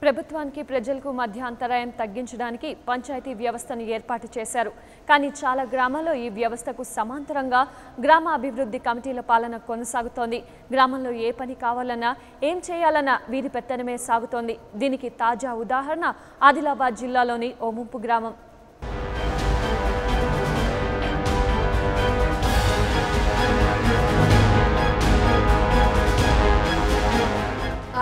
ప్రభుత్వానికి ప్రజలకు మధ్య అంతరాయం తగ్గించడానికి పంచాయతీ వ్యవస్థను ఏర్పాటు చేశారు. కానీ చాలా గ్రామాల్లో ఈ వ్యవస్థకు సమాంతరంగా గ్రామ అభివృద్ధి కమిటీల పాలన కొనసాగుతోంది. గ్రామంలో ఏ పని కావాలన్నా ఏం చేయాలన్నా వీరి పెత్తనమే సాగుతోంది. దీనికి తాజా ఉదాహరణ ఆదిలాబాద్ జిల్లాలోని ఓ ముంపు గ్రామం.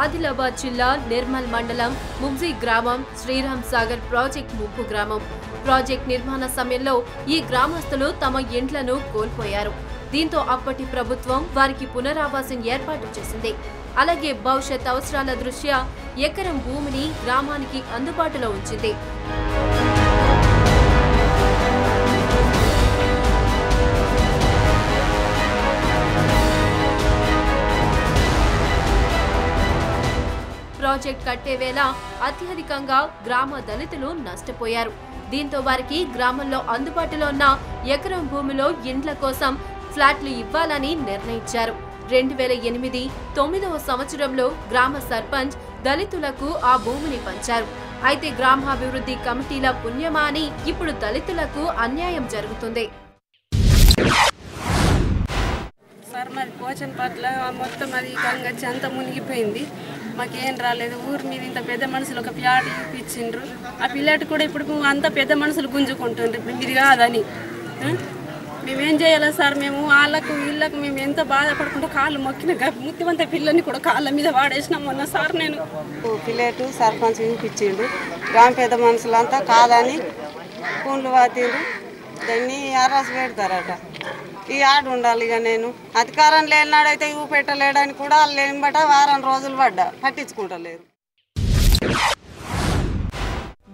ఆదిలాబాద్ జిల్లా నిర్మల్ మండలం ముగ్జీ గ్రామం శ్రీరామ్ సాగర్ ప్రాజెక్ట్ ముంపు గ్రామం. ప్రాజెక్ట్ నిర్మాణ సమయంలో ఈ గ్రామస్తులు తమ ఇండ్లను కోల్పోయారు. దీంతో అప్పటి ప్రభుత్వం వారికి పునరావాసం ఏర్పాటు చేసింది. అలాగే భవిష్యత్ అవసరాల దృష్ట్యా ఎకరం భూమిని గ్రామానికి అందుబాటులో ఉంచింది. ప్రాజెక్ట్ కట్టే వేళ అత్యధికంగా గ్రామ దళితులు నష్టపోయారు. దీంతో వారికి గ్రామంలో అందుబాటులో ఉన్న ఎకరం భూమిలో ఇండ్ల కోసం ఫ్లాట్లు ఇవ్వాలని నిర్ణయించారు. 2008 9వ సంవత్సరంలో గ్రామ సర్పంచ్ దళితులకు ఆ భూమిని పంచారు. అయితే గ్రామాభివృద్ధి కమిటీల పుణ్యమా అని ఇప్పుడు దళితులకు అన్యాయం జరుగుతుంది. సార్ మరి పోచన్ పట్ల మొత్తం అది గంగచ్చి అంత మునిగిపోయింది. మాకేం రాలేదు. ఊరి మీద ఇంత పెద్ద మనుషులు ఒక ప్లాట్ ఇప్పించిండ్రు. ఆ పిల్లాటి కూడా ఇప్పుడు అంత పెద్ద మనుషులు గుంజుకుంటుండ్రు. ఇప్పుడు ఇది కాదని మేమేం చేయాలి సార్? మేము వాళ్ళకు వీళ్ళకు మేము ఎంత బాధపడుకుంటూ కాళ్ళు మొక్కిన ముత్యమంత పిల్లని కూడా కాళ్ళ మీద వాడేసినాం మొన్న సార్. నేను పిల్లటు సర్పంచ్ ఇప్పించిండు. గ్రామ పెద్ద మనుషులంతా కాదని ఫోన్లు వాతిండ్రు. దాన్ని అరాసు పెడతారట. ఈ ఆడు ఉండాలి. ఇక నేను అధికారం లేనాడైతే ఇవి పెట్టలేడని కూడా వాళ్ళు ఏమిబట వారం రోజులు పట్టించుకుంటలేరు.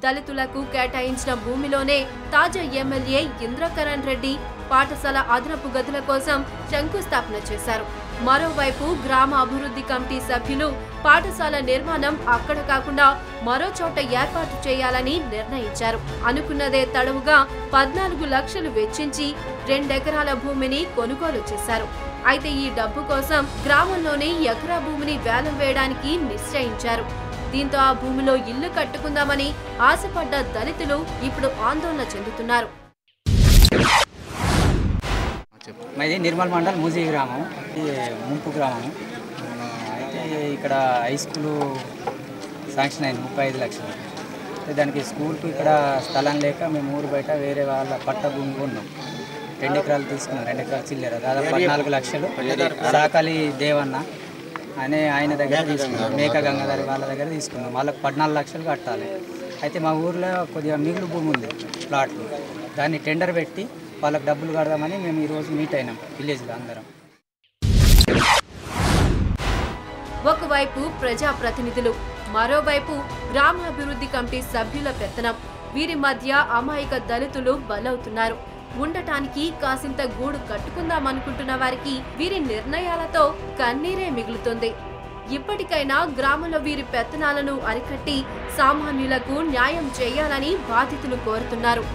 దళితులకు కేటాయించిన భూమిలోనే తాజా ఎమ్మెల్యే ఇంద్రకరణ్ రెడ్డి పాఠశాల అదనపు గదుల కోసం శంకుస్థాపన చేశారు. మరోవైపు గ్రామ అభివృద్ధి కమిటీ సభ్యులు పాఠశాల నిర్మాణం అక్కడ కాకుండా మరో చోట ఏర్పాటు చేయాలని నిర్ణయించారు. అనుకున్నదే తడవుగా 14 లక్షలు వెచ్చించి 2 ఎకరాల భూమిని కొనుగోలు చేశారు. అయితే ఈ డబ్బు కోసం గ్రామంలోనే ఎకరా భూమిని వేలం వేయడానికి నిశ్చయించారు. దీంతో ఆ భూమిలో ఇల్లు కట్టుకుందామని ఆశపడ్డ దళితులు ఇప్పుడు ఆందోళన చెందుతున్నారు. మాది నిర్మల్ మండల్ ముజీ గ్రామం, ముంపు గ్రామం. అయితే ఇక్కడ హై స్కూలు శాంక్షన్ అయింది 35 లక్షలు. దానికి స్కూల్కి ఇక్కడ స్థలం లేక మేము ఊరు బయట వేరే వాళ్ళ పట్ట భూమి కొన్నాం. 2 ఎకరాలు తీసుకున్నాం. 2 ఎకరాలు చిల్లర దాదాపు 14 లక్షలు. సాకాలి దేవన్న అనే ఆయన దగ్గర తీసుకున్నాం. మేక గంగాధరి వాళ్ళ దగ్గర తీసుకున్నాం. వాళ్ళకి 14 లక్షలు కట్టాలి. అయితే మా ఊర్లో కొద్దిగా మిగులు భూమి ఉంది ప్లాట్లు. దాన్ని టెండర్ పెట్టి వాళ్ళకి డబ్బులు కడదామని మేము ఈరోజు మీట్ అయినాం విలేజ్లో అందరం. ఒకవైపు ప్రజాప్రతినిధులు, మరోవైపు గ్రామాభివృద్ధి కమిటీ సభ్యుల పెత్తనం. వీరి మధ్య అమాయక దళితులు బలవుతున్నారు. ఉండటానికి కాసింత గూడు కట్టుకుందామనుకుంటున్న వారికి వీరి నిర్ణయాలతో కన్నీరే మిగులుతుంది. ఇప్పటికైనా గ్రామంలో వీరి పెత్తనాలను అరికట్టి సామాన్యులకు న్యాయం చేయాలని బాధితులు కోరుతున్నారు.